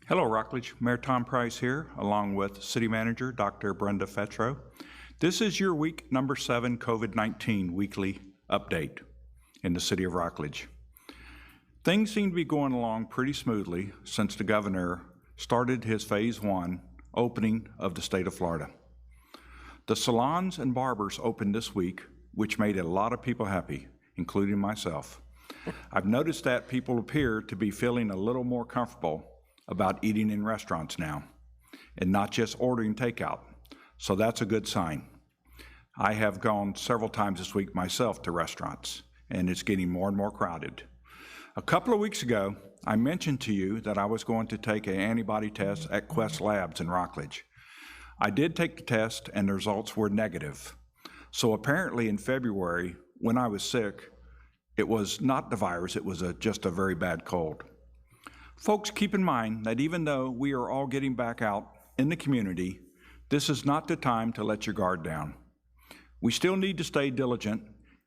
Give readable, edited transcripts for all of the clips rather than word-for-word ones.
Hello, Rockledge. Mayor Tom Price here, along with City Manager Dr. Brenda Fetro. This is your week number 7 COVID-19 weekly update in the City of Rockledge. Things seem to be going along pretty smoothly since the governor started his phase 1 opening of the state of Florida. The salons and barbers opened this week, which made a lot of people happy, including myself. I've noticed that people appear to be feeling a little more comfortable about eating in restaurants now and not just ordering takeout. So that's a good sign. I have gone several times this week myself to restaurants, and it's getting more and more crowded. A couple of weeks ago, I mentioned to you that I was going to take an antibody test at Quest Labs in Rockledge. I did take the test and the results were negative. So apparently in February, when I was sick, it was not the virus, it was just a very bad cold. Folks, keep in mind that even though we are all getting back out in the community, this is not the time to let your guard down. We still need to stay diligent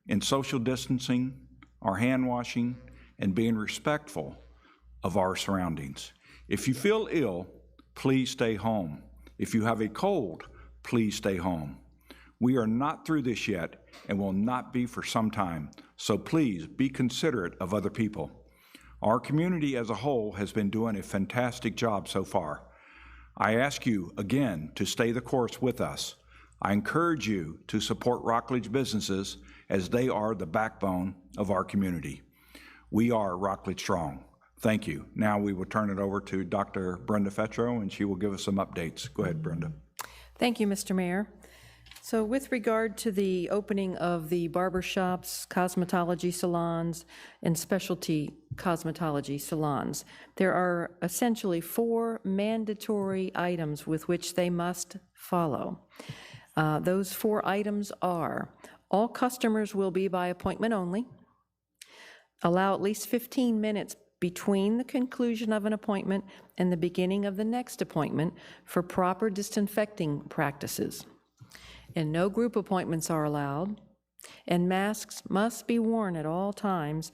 in social distancing, our hand washing, and being respectful of our surroundings. If you feel ill, please stay home. If you have a cold, please stay home. We are not through this yet and will not be for some time, so please be considerate of other people. Our community as a whole has been doing a fantastic job so far. I ask you again to stay the course with us. I encourage you to support Rockledge businesses as they are the backbone of our community. We are Rockledge Strong. Thank you. Now we will turn it over to Dr. Brenda Fetro, and she will give us some updates. Go ahead, Brenda. Thank you, Mr. Mayor. So with regard to the opening of the barber shops, cosmetology salons, and specialty cosmetology salons, there are essentially 4 mandatory items with which they must follow. Those 4 items are: all customers will be by appointment only, allow at least 15 minutes between the conclusion of an appointment and the beginning of the next appointment for proper disinfecting practices, and no group appointments are allowed, and masks must be worn at all times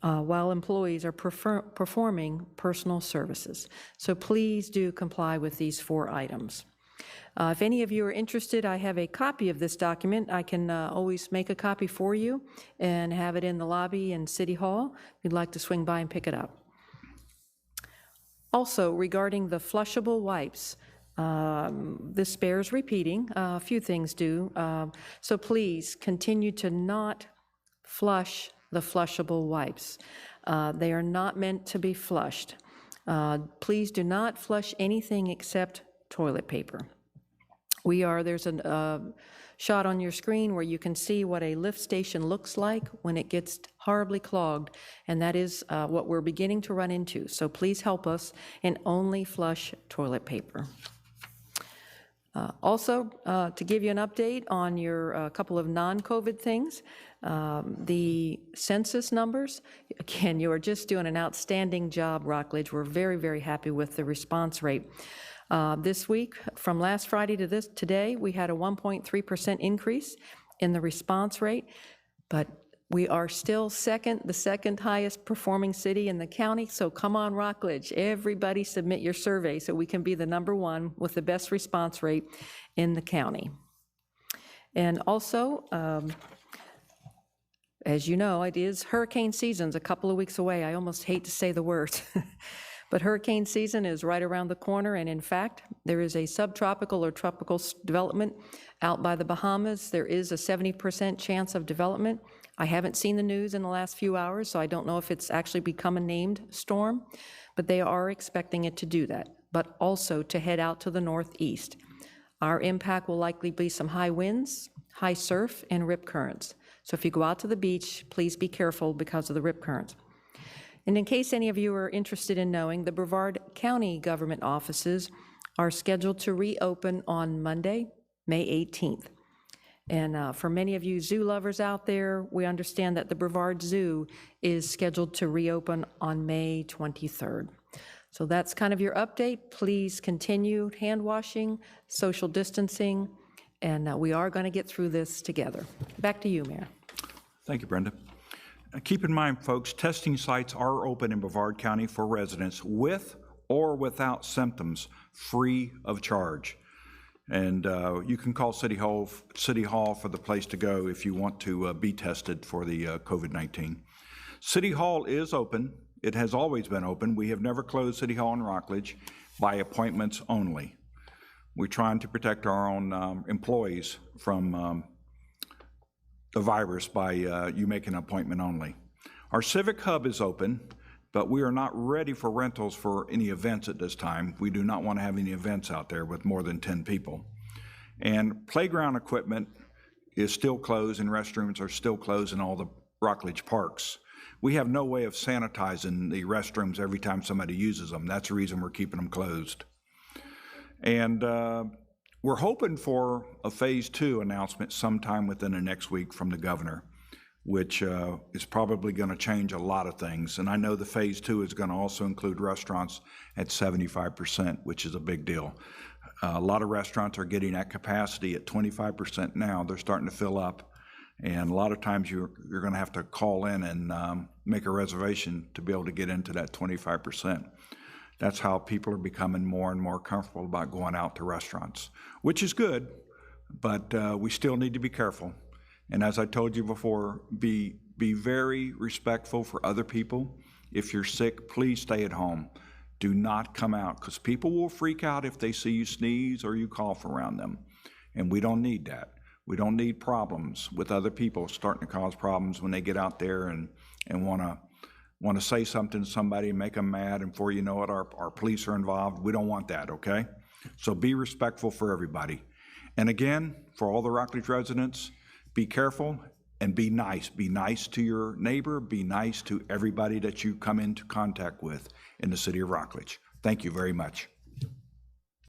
while employees are performing personal services. So please do comply with these 4 items. If any of you are interested, I have a copy of this document. I can always make a copy for you and have it in the lobby in City Hall. If you'd like to swing by and pick it up. Also, regarding the flushable wipes, this bears repeating. A few things do. So please continue to not flush the flushable wipes. They are not meant to be flushed. Please do not flush anything except toilet paper. There's a shot on your screen where you can see what a lift station looks like when it gets horribly clogged, and that is what we're beginning to run into. So please help us and only flush toilet paper. Also, to give you an update on your couple of non-COVID things, the census numbers, again, you are just doing an outstanding job, Rockledge. We're very, very happy with the response rate. This week, from last Friday to today, we had a 1.3% increase in the response rate, but we are still the second highest performing city in the county, so come on, Rockledge. Everybody submit your survey so we can be the #1 with the best response rate in the county. And also, as you know, it is hurricane season's a couple of weeks away. I almost hate to say the word. But hurricane season is right around the corner, and in fact, there is a subtropical or tropical development out by the Bahamas. There is a 70% chance of development. I haven't seen the news in the last few hours, so I don't know if it's actually become a named storm, but they are expecting it to do that, but also to head out to the northeast. Our impact will likely be some high winds, high surf, and rip currents. So if you go out to the beach, please be careful because of the rip currents. And in case any of you are interested in knowing, the Brevard County government offices are scheduled to reopen on Monday, May 18th. And for many of you zoo lovers out there, we understand that the Brevard Zoo is scheduled to reopen on May 23rd. So that's kind of your update. Please continue hand washing, social distancing, and we are going to get through this together. Back to you, Mayor. Thank you, Brenda. Keep in mind, folks, testing sites are open in Brevard County for residents with or without symptoms, free of charge. And you can call City Hall for the place to go if you want to be tested for the COVID-19. City Hall is open. It has always been open. We have never closed City Hall in Rockledge, by appointments only. We're trying to protect our own employees from the virus by you making an appointment only. Our Civic Hub is open, but we are not ready for rentals for any events at this time. We do not want to have any events out there with more than 10 people. And playground equipment is still closed, and restrooms are still closed in all the Rockledge parks. We have no way of sanitizing the restrooms every time somebody uses them. That's the reason we're keeping them closed. And we're hoping for a phase 2 announcement sometime within the next week from the governor, which is probably going to change a lot of things. And I know the phase 2 is going to also include restaurants at 75%, which is a big deal. A lot of restaurants are getting at capacity at 25% now. They're starting to fill up. And a lot of times you're going to have to call in and make a reservation to be able to get into that 25%. That's how people are becoming more and more comfortable about going out to restaurants, which is good, but we still need to be careful. And as I told you before, be very respectful for other people. If you're sick, please stay at home. Do not come out, because people will freak out if they see you sneeze or you cough around them. And we don't need that. We don't need problems with other people starting to cause problems when they get out there and want to say something to somebody and make them mad, and before you know it, our police are involved. We don't want that, okay? So be respectful for everybody. And again, for all the Rockledge residents, be careful and be nice. Be nice to your neighbor. Be nice to everybody that you come into contact with in the city of Rockledge. Thank you very much.